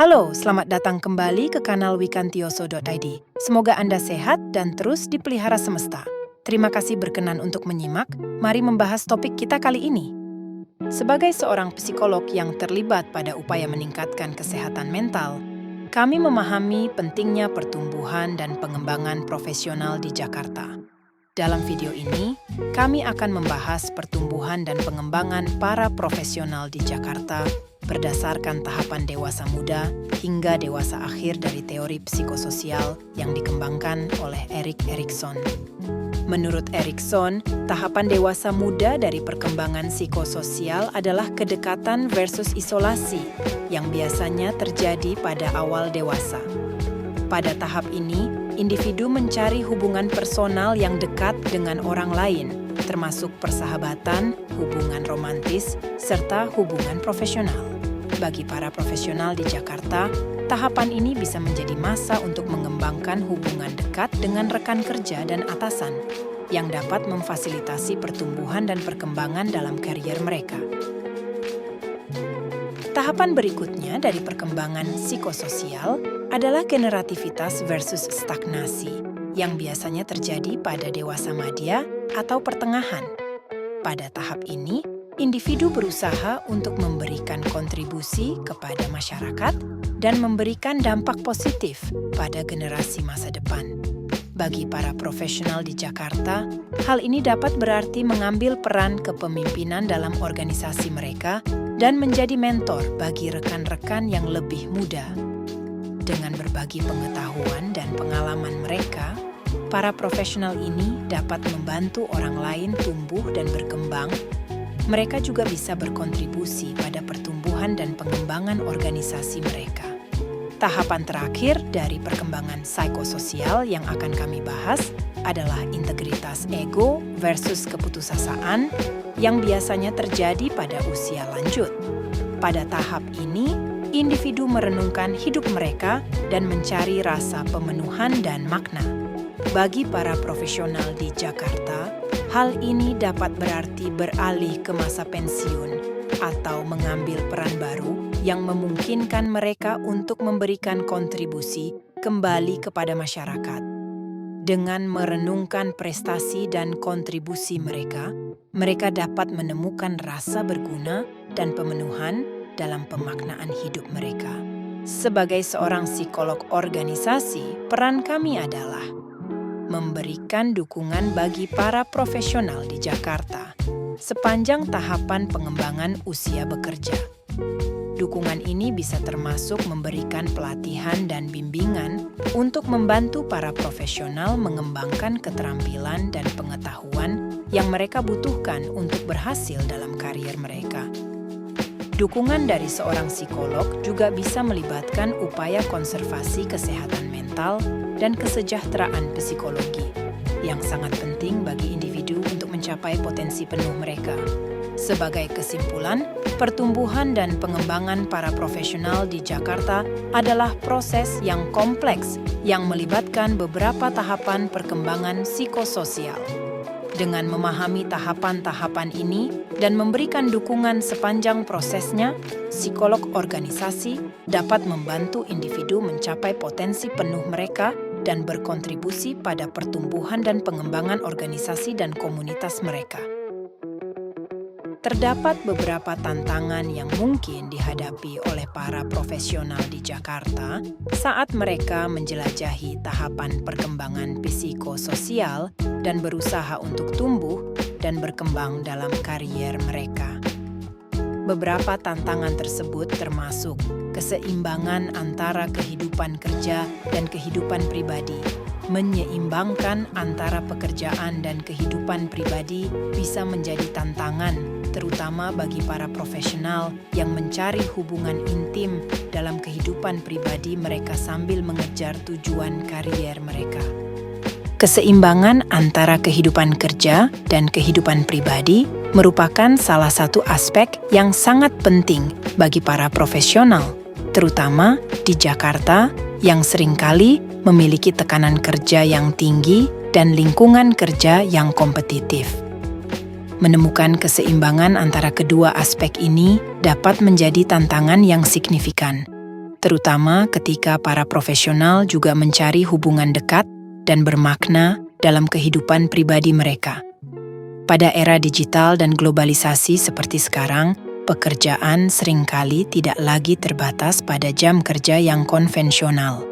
Halo, selamat datang kembali ke kanal wikantioso.id. Semoga Anda sehat dan terus dipelihara semesta. Terima kasih berkenan untuk menyimak. Mari membahas topik kita kali ini. Sebagai seorang psikolog yang terlibat pada upaya meningkatkan kesehatan mental, kami memahami pentingnya pertumbuhan dan pengembangan profesional di Jakarta. Dalam video ini, kami akan membahas pertumbuhan dan pengembangan para profesional di Jakarta berdasarkan tahapan dewasa muda hingga dewasa akhir dari teori psikososial yang dikembangkan oleh Erik Erikson. Menurut Erikson, tahapan dewasa muda dari perkembangan psikososial adalah kedekatan versus isolasi yang biasanya terjadi pada awal dewasa. Pada tahap ini, individu mencari hubungan personal yang dekat dengan orang lain, termasuk persahabatan, hubungan romantis, serta hubungan profesional. Bagi para profesional di Jakarta, tahapan ini bisa menjadi masa untuk mengembangkan hubungan dekat dengan rekan kerja dan atasan, yang dapat memfasilitasi pertumbuhan dan perkembangan dalam karier mereka. Tahapan berikutnya dari perkembangan psikososial adalah generativitas versus stagnasi, yang biasanya terjadi pada dewasa madya atau pertengahan. Pada tahap ini, individu berusaha untuk memberikan kontribusi kepada masyarakat dan memberikan dampak positif pada generasi masa depan. Bagi para profesional di Jakarta, hal ini dapat berarti mengambil peran kepemimpinan dalam organisasi mereka dan menjadi mentor bagi rekan-rekan yang lebih muda. Dengan berbagi pengetahuan dan pengalaman mereka, para profesional ini dapat membantu orang lain tumbuh dan berkembang. Mereka juga bisa berkontribusi pada pertumbuhan dan pengembangan organisasi mereka. Tahapan terakhir dari perkembangan psikososial yang akan kami bahas adalah integritas ego versus keputusasaan yang biasanya terjadi pada usia lanjut. Pada tahap ini, individu merenungkan hidup mereka dan mencari rasa pemenuhan dan makna. Bagi para profesional di Jakarta, hal ini dapat berarti beralih ke masa pensiun atau mengambil peran baru yang memungkinkan mereka untuk memberikan kontribusi kembali kepada masyarakat. Dengan merenungkan prestasi dan kontribusi mereka, mereka dapat menemukan rasa berguna dan pemenuhan dalam pemaknaan hidup mereka. Sebagai seorang psikolog organisasi, peran kami adalah memberikan dukungan bagi para profesional di Jakarta sepanjang tahapan pengembangan usia bekerja. Dukungan ini bisa termasuk memberikan pelatihan dan bimbingan untuk membantu para profesional mengembangkan keterampilan dan pengetahuan yang mereka butuhkan untuk berhasil dalam karier mereka. Dukungan dari seorang psikolog juga bisa melibatkan upaya konservasi kesehatan mental dan kesejahteraan psikologi, yang sangat penting bagi individu untuk mencapai potensi penuh mereka. Sebagai kesimpulan, pertumbuhan dan pengembangan para profesional di Jakarta adalah proses yang kompleks yang melibatkan beberapa tahapan perkembangan psikososial. Dengan memahami tahapan-tahapan ini dan memberikan dukungan sepanjang prosesnya, psikolog organisasi dapat membantu individu mencapai potensi penuh mereka dan berkontribusi pada pertumbuhan dan pengembangan organisasi dan komunitas mereka. Terdapat beberapa tantangan yang mungkin dihadapi oleh para profesional di Jakarta saat mereka menjelajahi tahapan perkembangan psikososial dan berusaha untuk tumbuh dan berkembang dalam karier mereka. Beberapa tantangan tersebut termasuk keseimbangan antara kehidupan kerja dan kehidupan pribadi. Menyeimbangkan antara pekerjaan dan kehidupan pribadi bisa menjadi tantangan, terutama bagi para profesional yang mencari hubungan intim dalam kehidupan pribadi mereka sambil mengejar tujuan karier mereka. Keseimbangan antara kehidupan kerja dan kehidupan pribadi merupakan salah satu aspek yang sangat penting bagi para profesional, terutama di Jakarta yang seringkali memiliki tekanan kerja yang tinggi dan lingkungan kerja yang kompetitif. Menemukan keseimbangan antara kedua aspek ini dapat menjadi tantangan yang signifikan. terutama ketika para profesional juga mencari hubungan dekat dan bermakna dalam kehidupan pribadi mereka. Pada era digital dan globalisasi seperti sekarang, pekerjaan seringkali tidak lagi terbatas pada jam kerja yang konvensional.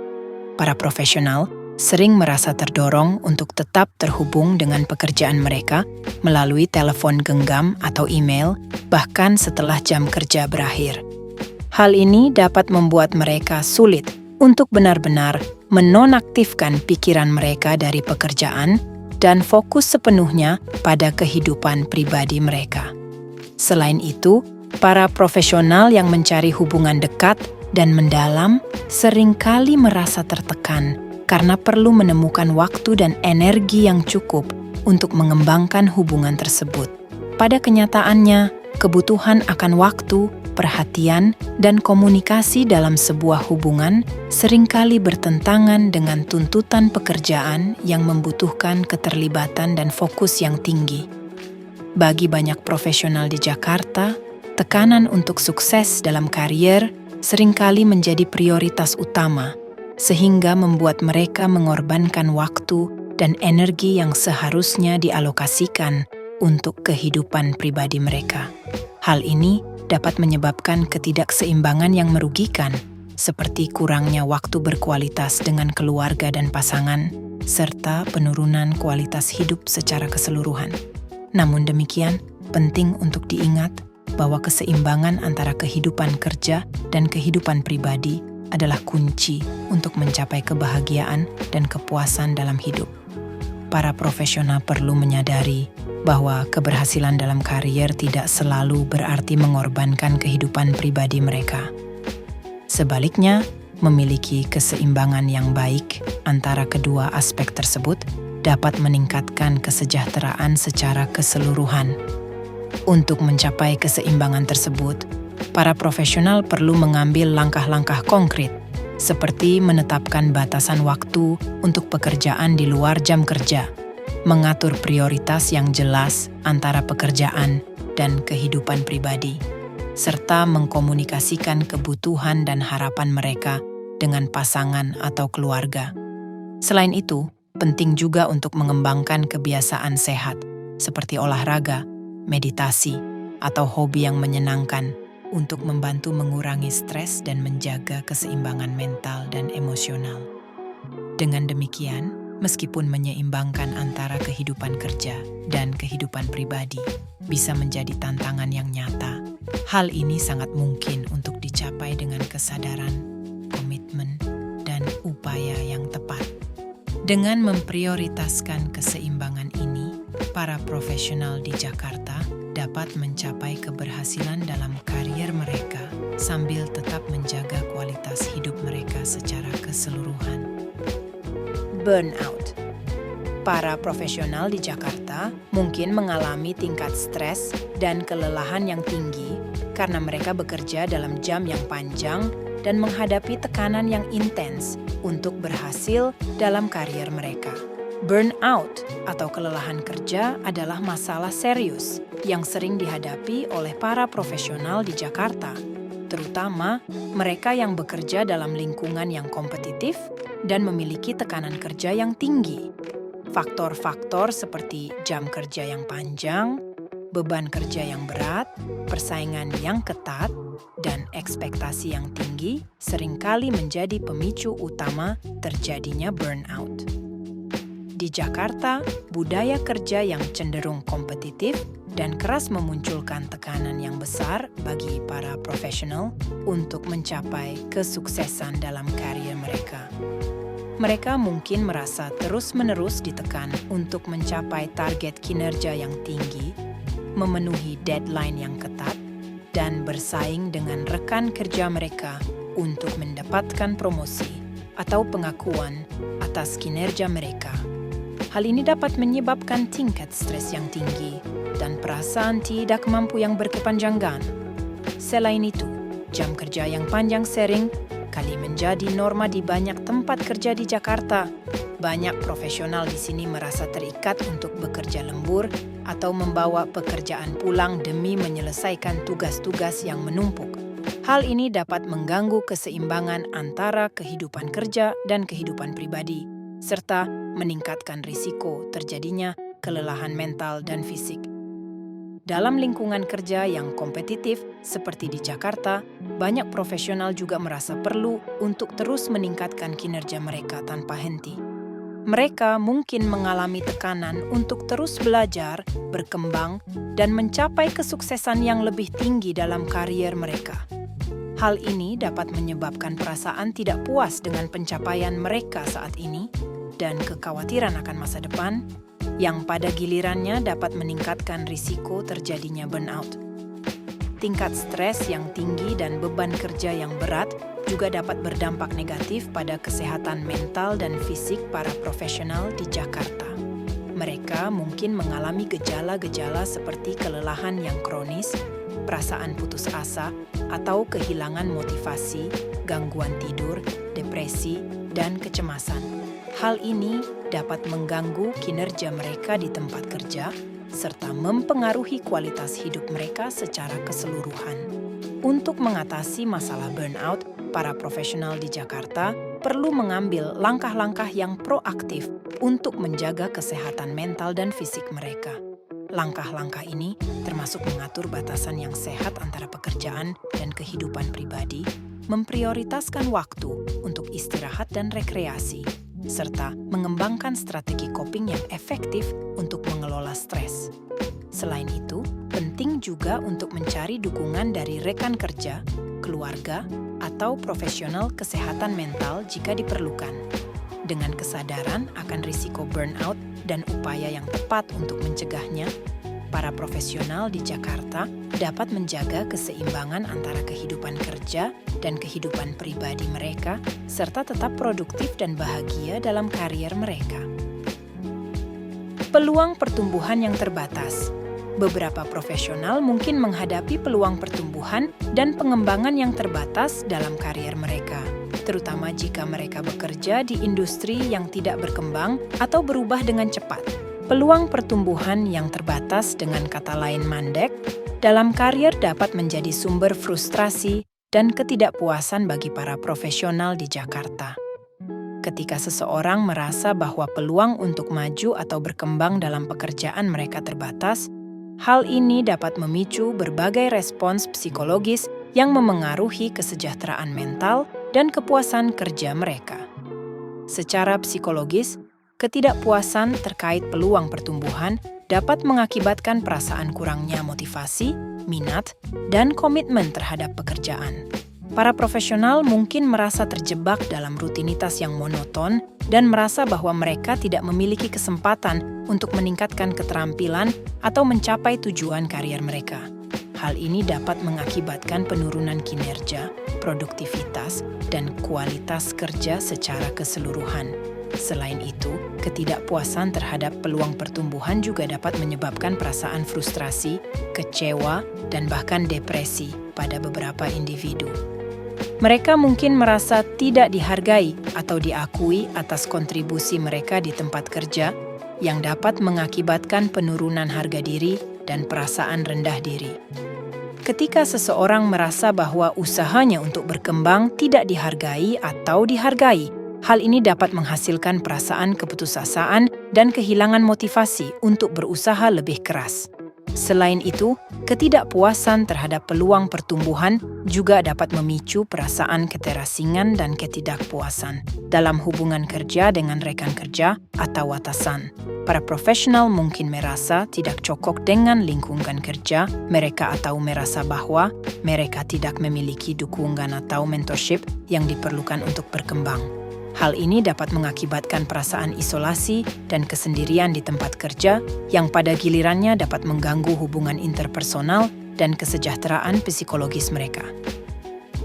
Para profesional sering merasa terdorong untuk tetap terhubung dengan pekerjaan mereka melalui telepon genggam atau email, bahkan setelah jam kerja berakhir. Hal ini dapat membuat mereka sulit untuk benar-benar menonaktifkan pikiran mereka dari pekerjaan dan fokus sepenuhnya pada kehidupan pribadi mereka. Selain itu, para profesional yang mencari hubungan dekat dan mendalam seringkali merasa tertekan karena perlu menemukan waktu dan energi yang cukup untuk mengembangkan hubungan tersebut. Pada kenyataannya, kebutuhan akan waktu, perhatian, dan komunikasi dalam sebuah hubungan seringkali bertentangan dengan tuntutan pekerjaan yang membutuhkan keterlibatan dan fokus yang tinggi. Bagi banyak profesional di Jakarta, tekanan untuk sukses dalam karier seringkali menjadi prioritas utama, sehingga membuat mereka mengorbankan waktu dan energi yang seharusnya dialokasikan untuk kehidupan pribadi mereka. Hal ini dapat menyebabkan ketidakseimbangan yang merugikan, seperti kurangnya waktu berkualitas dengan keluarga dan pasangan, serta penurunan kualitas hidup secara keseluruhan. Namun demikian, penting untuk diingat bahwa keseimbangan antara kehidupan kerja dan kehidupan pribadi adalah kunci untuk mencapai kebahagiaan dan kepuasan dalam hidup. Para profesional perlu menyadari bahwa keberhasilan dalam karier tidak selalu berarti mengorbankan kehidupan pribadi mereka. Sebaliknya, memiliki keseimbangan yang baik antara kedua aspek tersebut dapat meningkatkan kesejahteraan secara keseluruhan. Untuk mencapai keseimbangan tersebut, para profesional perlu mengambil langkah-langkah konkret, seperti menetapkan batasan waktu untuk pekerjaan di luar jam kerja, mengatur prioritas yang jelas antara pekerjaan dan kehidupan pribadi, serta mengkomunikasikan kebutuhan dan harapan mereka dengan pasangan atau keluarga. Selain itu, penting juga untuk mengembangkan kebiasaan sehat, seperti olahraga, meditasi, atau hobi yang menyenangkan untuk membantu mengurangi stres dan menjaga keseimbangan mental dan emosional. Dengan demikian, meskipun menyeimbangkan antara kehidupan kerja dan kehidupan pribadi bisa menjadi tantangan yang nyata, hal ini sangat mungkin untuk dicapai dengan kesadaran, komitmen, dan upaya yang tepat. Dengan memprioritaskan keseimbangan ini, para profesional di Jakarta dapat mencapai keberhasilan dalam karier mereka sambil tetap menjaga kualitas hidup mereka secara keseluruhan. Burnout. Para profesional di Jakarta mungkin mengalami tingkat stres dan kelelahan yang tinggi karena mereka bekerja dalam jam yang panjang dan menghadapi tekanan yang intens untuk berhasil dalam karier mereka. Burnout atau kelelahan kerja adalah masalah serius yang sering dihadapi oleh para profesional di Jakarta, terutama mereka yang bekerja dalam lingkungan yang kompetitif dan memiliki tekanan kerja yang tinggi. Faktor-faktor seperti jam kerja yang panjang, beban kerja yang berat, persaingan yang ketat, dan ekspektasi yang tinggi seringkali menjadi pemicu utama terjadinya burnout. Di Jakarta, budaya kerja yang cenderung kompetitif dan keras memunculkan tekanan yang besar bagi para profesional untuk mencapai kesuksesan dalam karier mereka. Mereka mungkin merasa terus-menerus ditekan untuk mencapai target kinerja yang tinggi, memenuhi deadline yang ketat, dan bersaing dengan rekan kerja mereka untuk mendapatkan promosi atau pengakuan atas kinerja mereka. Hal ini dapat menyebabkan tingkat stres yang tinggi dan perasaan tidak mampu yang berkepanjangan. Selain itu, jam kerja yang panjang sering kali menjadi norma di banyak tempat kerja di Jakarta. Banyak profesional di sini merasa terikat untuk bekerja lembur atau membawa pekerjaan pulang demi menyelesaikan tugas-tugas yang menumpuk. Hal ini dapat mengganggu keseimbangan antara kehidupan kerja dan kehidupan pribadi, serta meningkatkan risiko terjadinya kelelahan mental dan fisik. Dalam lingkungan kerja yang kompetitif seperti di Jakarta, banyak profesional juga merasa perlu untuk terus meningkatkan kinerja mereka tanpa henti. Mereka mungkin mengalami tekanan untuk terus belajar, berkembang, dan mencapai kesuksesan yang lebih tinggi dalam karier mereka. Hal ini dapat menyebabkan perasaan tidak puas dengan pencapaian mereka saat ini dan kekhawatiran akan masa depan, yang pada gilirannya dapat meningkatkan risiko terjadinya burnout. Tingkat stres yang tinggi dan beban kerja yang berat juga dapat berdampak negatif pada kesehatan mental dan fisik para profesional di Jakarta. Mereka mungkin mengalami gejala-gejala seperti kelelahan yang kronis, perasaan putus asa, atau kehilangan motivasi, gangguan tidur, depresi, dan kecemasan. Hal ini dapat mengganggu kinerja mereka di tempat kerja, serta mempengaruhi kualitas hidup mereka secara keseluruhan. Untuk mengatasi masalah burnout, para profesional di Jakarta perlu mengambil langkah-langkah yang proaktif untuk menjaga kesehatan mental dan fisik mereka. Langkah-langkah ini termasuk mengatur batasan yang sehat antara pekerjaan dan kehidupan pribadi, memprioritaskan waktu untuk istirahat dan rekreasi, serta mengembangkan strategi coping yang efektif untuk mengelola stres. Selain itu, penting juga untuk mencari dukungan dari rekan kerja, keluarga, atau profesional kesehatan mental jika diperlukan. Dengan kesadaran akan risiko burnout dan upaya yang tepat untuk mencegahnya, para profesional di Jakarta dapat menjaga keseimbangan antara kehidupan kerja dan kehidupan pribadi mereka, serta tetap produktif dan bahagia dalam karier mereka. Peluang pertumbuhan yang terbatas. Beberapa profesional mungkin menghadapi peluang pertumbuhan dan pengembangan yang terbatas dalam karier mereka, terutama jika mereka bekerja di industri yang tidak berkembang atau berubah dengan cepat. Peluang pertumbuhan yang terbatas, dengan kata lain mandek, dalam karier dapat menjadi sumber frustrasi dan ketidakpuasan bagi para profesional di Jakarta. Ketika seseorang merasa bahwa peluang untuk maju atau berkembang dalam pekerjaan mereka terbatas, hal ini dapat memicu berbagai respons psikologis yang memengaruhi kesejahteraan mental dan kepuasan kerja mereka. Secara psikologis, ketidakpuasan terkait peluang pertumbuhan dapat mengakibatkan perasaan kurangnya motivasi, minat, dan komitmen terhadap pekerjaan. Para profesional mungkin merasa terjebak dalam rutinitas yang monoton dan merasa bahwa mereka tidak memiliki kesempatan untuk meningkatkan keterampilan atau mencapai tujuan karier mereka. Hal ini dapat mengakibatkan penurunan kinerja, produktivitas, dan kualitas kerja secara keseluruhan. Selain itu, ketidakpuasan terhadap peluang pertumbuhan juga dapat menyebabkan perasaan frustrasi, kecewa, dan bahkan depresi pada beberapa individu. Mereka mungkin merasa tidak dihargai atau diakui atas kontribusi mereka di tempat kerja, yang dapat mengakibatkan penurunan harga diri dan perasaan rendah diri. Ketika seseorang merasa bahwa usahanya untuk berkembang tidak dihargai atau dihargai, hal ini dapat menghasilkan perasaan keputusasaan dan kehilangan motivasi untuk berusaha lebih keras. Selain itu, ketidakpuasan terhadap peluang pertumbuhan juga dapat memicu perasaan keterasingan dan ketidakpuasan dalam hubungan kerja dengan rekan kerja atau atasan. Para profesional mungkin merasa tidak cocok dengan lingkungan kerja mereka atau merasa bahwa mereka tidak memiliki dukungan atau mentorship yang diperlukan untuk berkembang. Hal ini dapat mengakibatkan perasaan isolasi dan kesendirian di tempat kerja yang pada gilirannya dapat mengganggu hubungan interpersonal dan kesejahteraan psikologis mereka.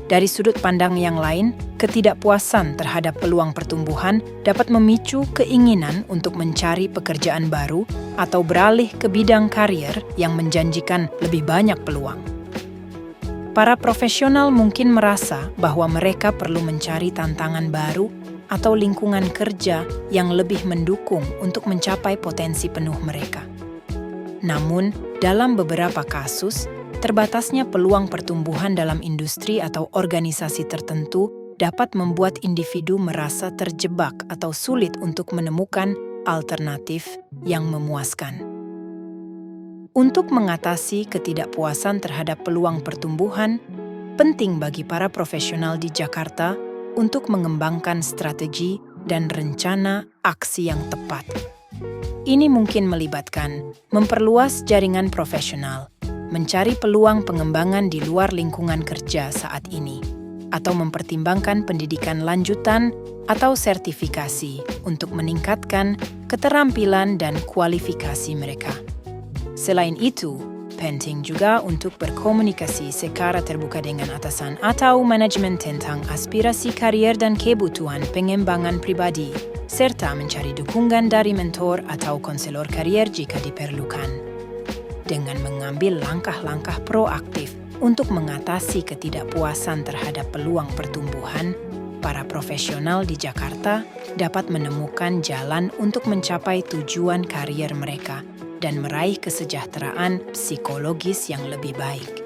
Dari sudut pandang yang lain, ketidakpuasan terhadap peluang pertumbuhan dapat memicu keinginan untuk mencari pekerjaan baru atau beralih ke bidang karier yang menjanjikan lebih banyak peluang. Para profesional mungkin merasa bahwa mereka perlu mencari tantangan baru atau lingkungan kerja yang lebih mendukung untuk mencapai potensi penuh mereka. Namun, dalam beberapa kasus, Terbatasnya peluang pertumbuhan dalam industri atau organisasi tertentu dapat membuat individu merasa terjebak atau sulit untuk menemukan alternatif yang memuaskan. Untuk mengatasi ketidakpuasan terhadap peluang pertumbuhan, penting bagi para profesional di Jakarta untuk mengembangkan strategi dan rencana aksi yang tepat. Ini mungkin melibatkan memperluas jaringan profesional, mencari peluang pengembangan di luar lingkungan kerja saat ini, atau mempertimbangkan pendidikan lanjutan atau sertifikasi untuk meningkatkan keterampilan dan kualifikasi mereka. Selain itu, penting juga untuk berkomunikasi secara terbuka dengan atasan atau manajemen tentang aspirasi karier dan kebutuhan pengembangan pribadi, serta mencari dukungan dari mentor atau konselor karier jika diperlukan. Dengan mengambil langkah-langkah proaktif untuk mengatasi ketidakpuasan terhadap peluang pertumbuhan, para profesional di Jakarta dapat menemukan jalan untuk mencapai tujuan karier mereka dan meraih kesejahteraan psikologis yang lebih baik.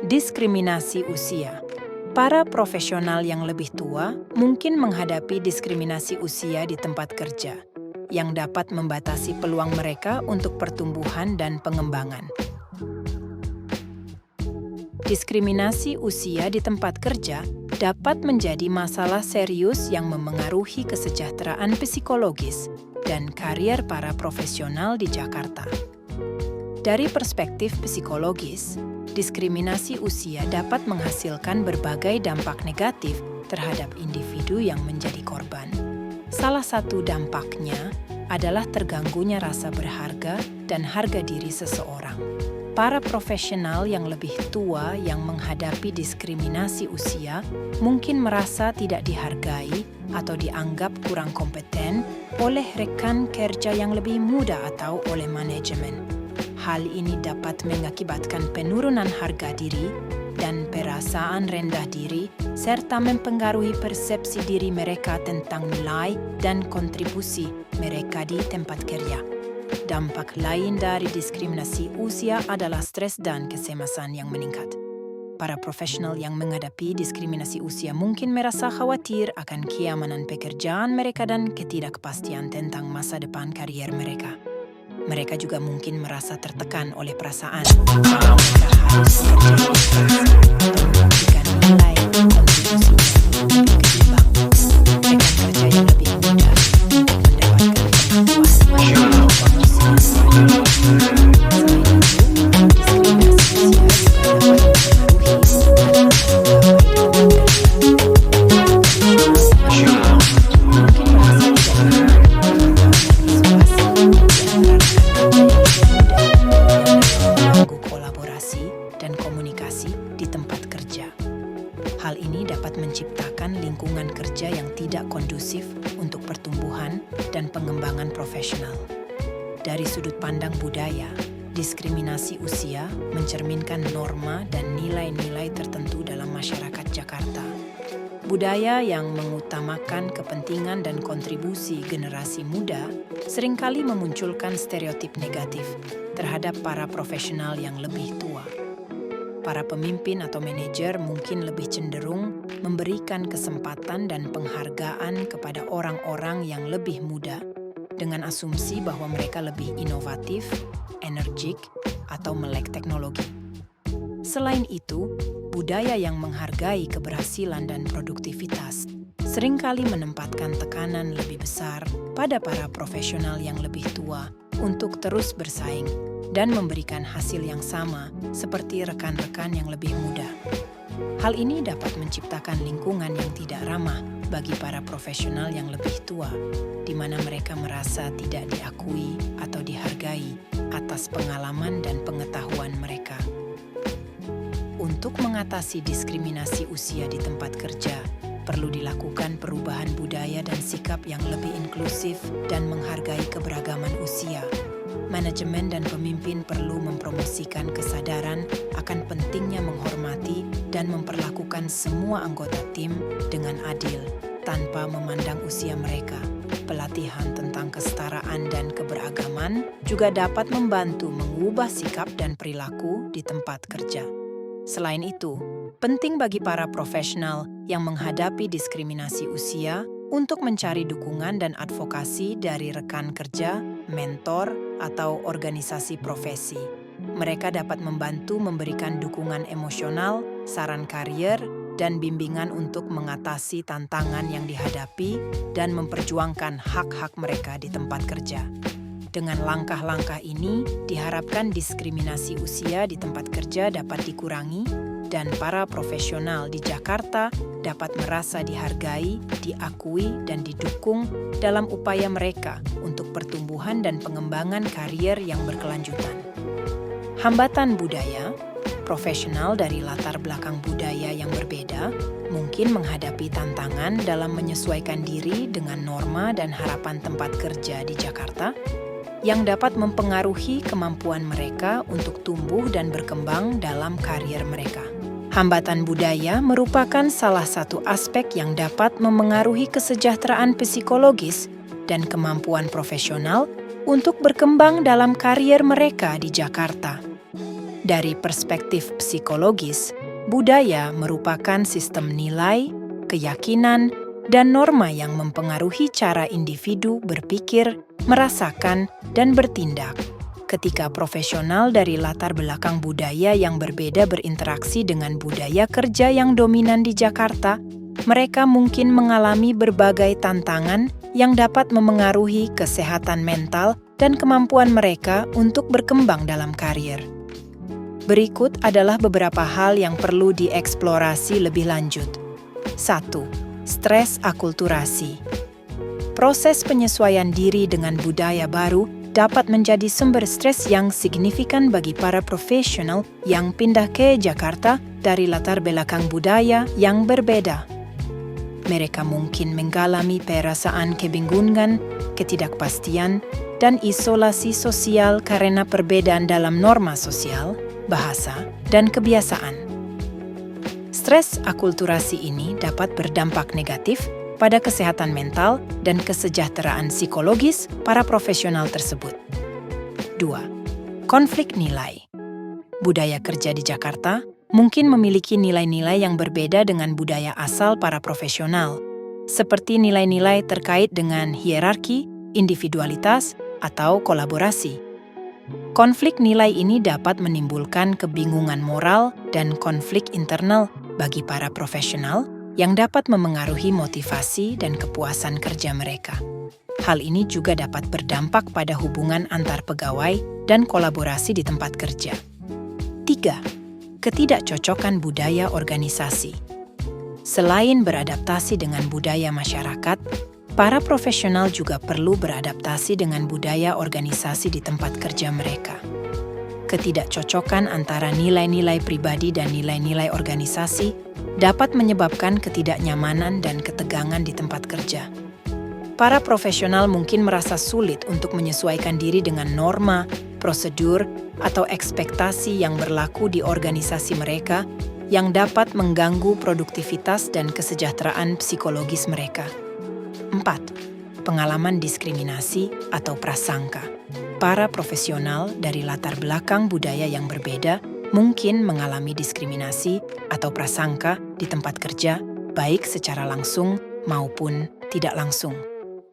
Diskriminasi usia. Para profesional yang lebih tua mungkin menghadapi diskriminasi usia di tempat kerja, yang dapat membatasi peluang mereka untuk pertumbuhan dan pengembangan. Diskriminasi usia di tempat kerja dapat menjadi masalah serius yang memengaruhi kesejahteraan psikologis dan karier para profesional di Jakarta. Dari perspektif psikologis, diskriminasi usia dapat menghasilkan berbagai dampak negatif terhadap individu yang menjadi korban. Salah satu dampaknya adalah terganggunya rasa berharga dan harga diri seseorang. Para profesional yang lebih tua yang menghadapi diskriminasi usia mungkin merasa tidak dihargai atau dianggap kurang kompeten oleh rekan kerja yang lebih muda atau oleh manajemen. Hal ini dapat mengakibatkan penurunan harga diri dan perasaan rendah diri, serta mempengaruhi persepsi diri mereka tentang nilai dan kontribusi mereka di tempat kerja. Dampak lain dari diskriminasi usia adalah stres dan kecemasan yang meningkat. Para profesional yang menghadapi diskriminasi usia mungkin merasa khawatir akan keamanan pekerjaan mereka dan ketidakpastian tentang masa depan karier mereka. Mereka juga mungkin merasa tertekan oleh perasaan bahwa mereka harus bekerja atau memberikan nilai kontribusi yang lebih ketimbang rekan kerja yang lebih muda untuk mendapatkan pengakuan promosi. Selain itu, diskriminasi usia juga dapat Hal ini dapat menciptakan lingkungan kerja yang tidak kondusif untuk pertumbuhan dan pengembangan profesional. Dari sudut pandang budaya, diskriminasi usia mencerminkan norma dan nilai-nilai tertentu dalam masyarakat Jakarta. Budaya yang mengutamakan kepentingan dan kontribusi generasi muda seringkali memunculkan stereotip negatif terhadap para profesional yang lebih tua. Para pemimpin atau manajer mungkin lebih cenderung memberikan kesempatan dan penghargaan kepada orang-orang yang lebih muda dengan asumsi bahwa mereka lebih inovatif, energik, atau melek teknologi. Selain itu, budaya yang menghargai keberhasilan dan produktivitas seringkali menempatkan tekanan lebih besar pada para profesional yang lebih tua untuk terus bersaing dan memberikan hasil yang sama seperti rekan-rekan yang lebih muda. Hal ini dapat menciptakan lingkungan yang tidak ramah bagi para profesional yang lebih tua, di mana mereka merasa tidak diakui atau dihargai atas pengalaman dan pengetahuan mereka. Untuk mengatasi diskriminasi usia di tempat kerja, perlu dilakukan perubahan budaya dan sikap yang lebih inklusif dan menghargai keberagaman usia. Manajemen dan pemimpin perlu mempromosikan kesadaran akan pentingnya menghormati dan memperlakukan semua anggota tim dengan adil tanpa memandang usia mereka. pelatihan tentang kesetaraan dan keberagaman juga dapat membantu mengubah sikap dan perilaku di tempat kerja. Selain itu, penting bagi para profesional yang menghadapi diskriminasi usia untuk mencari dukungan dan advokasi dari rekan kerja, mentor, atau organisasi profesi. Mereka dapat membantu memberikan dukungan emosional, saran karier, dan bimbingan untuk mengatasi tantangan yang dihadapi dan memperjuangkan hak-hak mereka di tempat kerja. Dengan langkah-langkah ini, diharapkan diskriminasi usia di tempat kerja dapat dikurangi dan para profesional di Jakarta dapat merasa dihargai, diakui, dan didukung dalam upaya mereka untuk pertumbuhan dan pengembangan karier yang berkelanjutan. Hambatan budaya, profesional dari latar belakang budaya yang berbeda mungkin menghadapi tantangan dalam menyesuaikan diri dengan norma dan harapan tempat kerja di Jakarta yang dapat mempengaruhi kemampuan mereka untuk tumbuh dan berkembang dalam karier mereka. Hambatan budaya merupakan salah satu aspek yang dapat memengaruhi kesejahteraan psikologis dan kemampuan profesional untuk berkembang dalam karier mereka di Jakarta. Dari perspektif psikologis, budaya merupakan sistem nilai, keyakinan, dan norma yang mempengaruhi cara individu berpikir, merasakan, dan bertindak. Ketika profesional dari latar belakang budaya yang berbeda berinteraksi dengan budaya kerja yang dominan di Jakarta, mereka mungkin mengalami berbagai tantangan yang dapat memengaruhi kesehatan mental dan kemampuan mereka untuk berkembang dalam karier. Berikut adalah beberapa hal yang perlu dieksplorasi lebih lanjut. 1. Stres akulturasi. Proses penyesuaian diri dengan budaya baru dapat menjadi sumber stres yang signifikan bagi para profesional yang pindah ke Jakarta dari latar belakang budaya yang berbeda. Mereka mungkin mengalami perasaan kebingungan, ketidakpastian, dan isolasi sosial karena perbedaan dalam norma sosial, bahasa, dan kebiasaan. Stres akulturasi ini dapat berdampak negatif pada kesehatan mental dan kesejahteraan psikologis para profesional tersebut. 2. Konflik nilai. Budaya kerja di Jakarta mungkin memiliki nilai-nilai yang berbeda dengan budaya asal para profesional, seperti nilai-nilai terkait dengan hierarki, individualitas, atau kolaborasi. Konflik nilai ini dapat menimbulkan kebingungan moral dan konflik internal bagi para profesional yang dapat memengaruhi motivasi dan kepuasan kerja mereka. Hal ini juga dapat berdampak pada hubungan antar pegawai dan kolaborasi di tempat kerja. 3. Ketidakcocokan budaya organisasi. Selain beradaptasi dengan budaya masyarakat, para profesional juga perlu beradaptasi dengan budaya organisasi di tempat kerja mereka. Ketidakcocokan antara nilai-nilai pribadi dan nilai-nilai organisasi dapat menyebabkan ketidaknyamanan dan ketegangan di tempat kerja. Para profesional mungkin merasa sulit untuk menyesuaikan diri dengan norma, prosedur, atau ekspektasi yang berlaku di organisasi mereka yang dapat mengganggu produktivitas dan kesejahteraan psikologis mereka. 4. Pengalaman diskriminasi atau prasangka. Para profesional dari latar belakang budaya yang berbeda mungkin mengalami diskriminasi atau prasangka di tempat kerja, baik secara langsung maupun tidak langsung.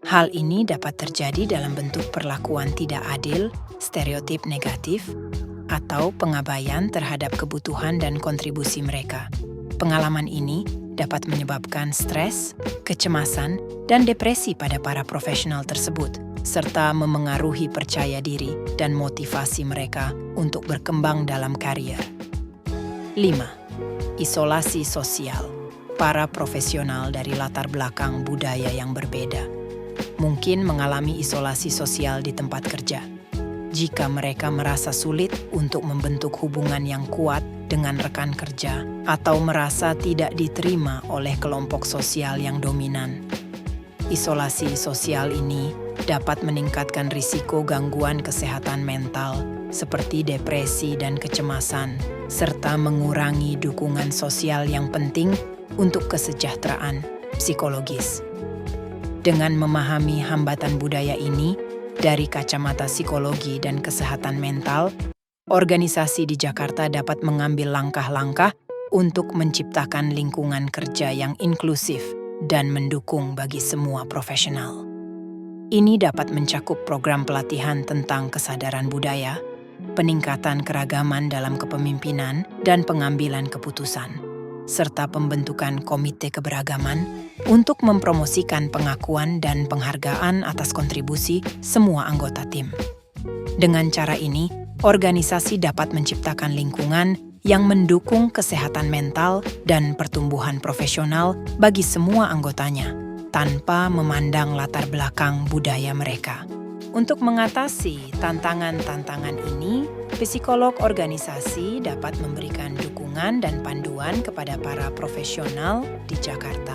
Hal ini dapat terjadi dalam bentuk perlakuan tidak adil, stereotip negatif, atau pengabaian terhadap kebutuhan dan kontribusi mereka. Pengalaman ini dapat menyebabkan stres, kecemasan, dan depresi pada para profesional tersebut, serta memengaruhi percaya diri dan motivasi mereka untuk berkembang dalam karier. 5. Isolasi sosial. Para profesional dari latar belakang budaya yang berbeda mungkin mengalami isolasi sosial di tempat kerja. Jika mereka merasa sulit untuk membentuk hubungan yang kuat dengan rekan kerja atau merasa tidak diterima oleh kelompok sosial yang dominan. Isolasi sosial ini dapat meningkatkan risiko gangguan kesehatan mental seperti depresi dan kecemasan, serta mengurangi dukungan sosial yang penting untuk kesejahteraan psikologis. Dengan memahami hambatan budaya ini dari kacamata psikologi dan kesehatan mental, organisasi di Jakarta dapat mengambil langkah-langkah untuk menciptakan lingkungan kerja yang inklusif dan mendukung bagi semua profesional. Ini dapat mencakup program pelatihan tentang kesadaran budaya, peningkatan keragaman dalam kepemimpinan dan pengambilan keputusan, serta pembentukan komite keberagaman untuk mempromosikan pengakuan dan penghargaan atas kontribusi semua anggota tim. Dengan cara ini, organisasi dapat menciptakan lingkungan yang mendukung kesehatan mental dan pertumbuhan profesional bagi semua anggotanya, tanpa memandang latar belakang budaya mereka. Untuk mengatasi tantangan-tantangan ini, psikolog organisasi dapat memberikan dukungan dan panduan kepada para profesional di Jakarta.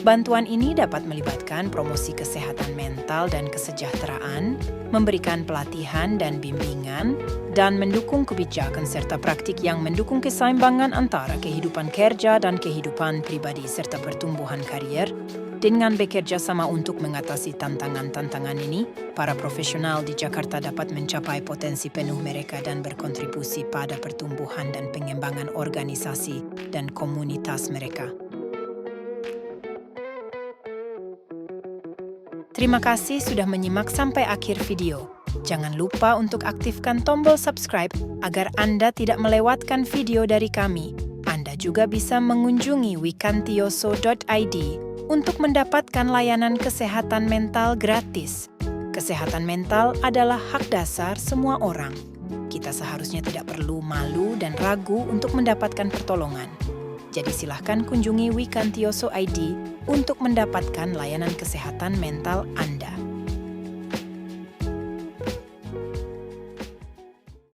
Bantuan ini dapat melibatkan promosi kesehatan mental dan kesejahteraan, memberikan pelatihan dan bimbingan, dan mendukung kebijakan serta praktik yang mendukung keseimbangan antara kehidupan kerja dan kehidupan pribadi serta pertumbuhan karier. Dengan bekerja sama untuk mengatasi tantangan-tantangan ini, para profesional di Jakarta dapat mencapai potensi penuh mereka dan berkontribusi pada pertumbuhan dan pengembangan organisasi dan komunitas mereka. Terima kasih sudah menyimak sampai akhir video. Jangan lupa untuk aktifkan tombol subscribe agar Anda tidak melewatkan video dari kami. Anda juga bisa mengunjungi wikantioso.id untuk mendapatkan layanan kesehatan mental gratis. Kesehatan mental adalah hak dasar semua orang. Kita seharusnya tidak perlu malu dan ragu untuk mendapatkan pertolongan. Jadi silahkan kunjungi wikantioso.id untuk mendapatkan layanan kesehatan mental Anda.